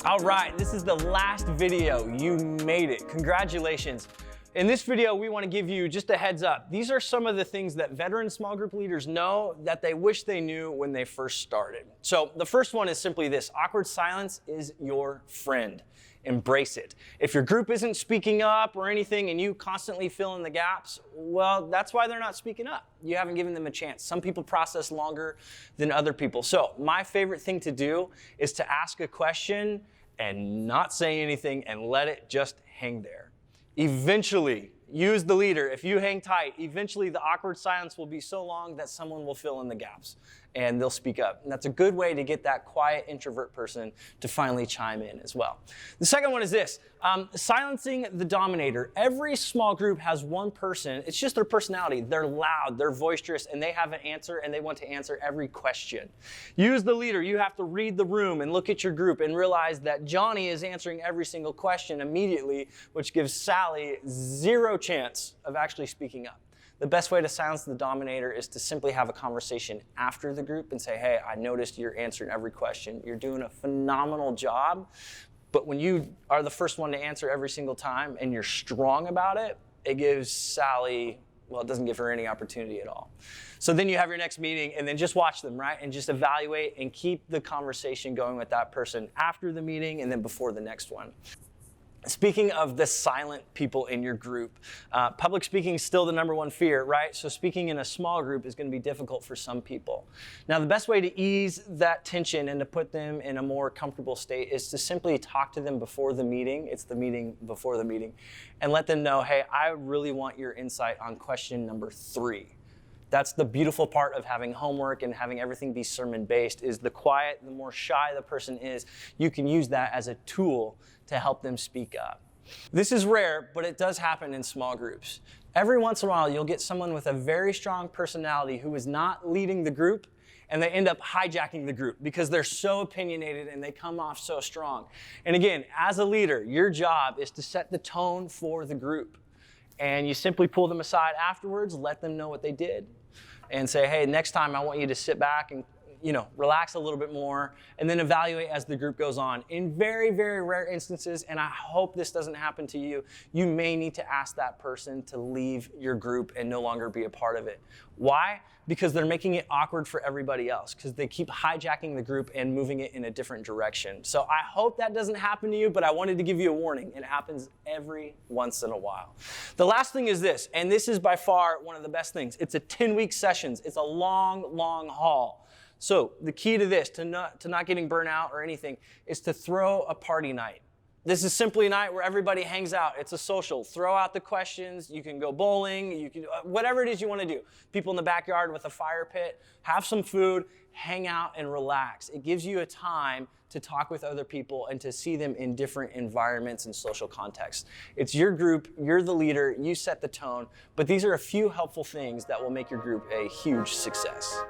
All right, this is the last video. You made it. Congratulations. In this video, we want to give you just a heads up. These are some of the things that veteran small group leaders know that they wish they knew when they first started. So the first one is simply this: awkward silence is your friend. Embrace it. If your group isn't speaking up or anything and you constantly fill in the gaps, well, that's why they're not speaking up. You haven't given them a chance. Some people process longer than other people. So my favorite thing to do is to ask a question and not say anything and let it just hang there. Eventually, use the leader. If you hang tight, eventually the awkward silence will be so long that someone will fill in the gaps and they'll speak up. And that's a good way to get that quiet introvert person to finally chime in as well. The second one is this: silencing the dominator. Every small group has one person. It's just their personality. They're loud, they're boisterous, and they have an answer and they want to answer every question. Use the leader. You have to read the room and look at your group and realize that Johnny is answering every single question immediately, which gives Sally zero chance of actually speaking up. The best way to silence the dominator is to simply have a conversation after the group and say, hey, I noticed you're answering every question. You're doing a phenomenal job. But when you are the first one to answer every single time and you're strong about it, it gives Sally, well, it doesn't give her any opportunity at all. So then you have your next meeting and then just watch them, right? And just evaluate and keep the conversation going with that person after the meeting and then before the next one. Speaking of the silent people in your group, public speaking is still the #1 fear, right? So speaking in a small group is going to be difficult for some people. Now, the best way to ease that tension and to put them in a more comfortable state is to simply talk to them before the meeting. It's the meeting before the meeting. And let them know, hey, I really want your insight on question number 3. That's the beautiful part of having homework and having everything be sermon-based, is the quiet, the more shy the person is, you can use that as a tool to help them speak up. This is rare, but it does happen in small groups. Every once in a while, you'll get someone with a very strong personality who is not leading the group, and they end up hijacking the group because they're so opinionated and they come off so strong. And again, as a leader, your job is to set the tone for the group. And you simply pull them aside afterwards, let them know what they did, and say, hey, next time I want you to sit back and relax a little bit more, and then evaluate as the group goes on. In very, very rare instances, and I hope this doesn't happen to you, you may need to ask that person to leave your group and no longer be a part of it. Why? Because they're making it awkward for everybody else, because they keep hijacking the group and moving it in a different direction. So I hope that doesn't happen to you, but I wanted to give you a warning. It happens every once in a while. The last thing is this, and this is by far one of the best things. It's a 10-week sessions. It's a long, long haul. So the key to this, to not getting burnt out or anything, is to throw a party night. This is simply a night where everybody hangs out. It's a social. Throw out the questions. You can go bowling. You can whatever it is you want to do. People in the backyard with a fire pit. Have some food. Hang out and relax. It gives you a time to talk with other people and to see them in different environments and social contexts. It's your group. You're the leader. You set the tone. But these are a few helpful things that will make your group a huge success.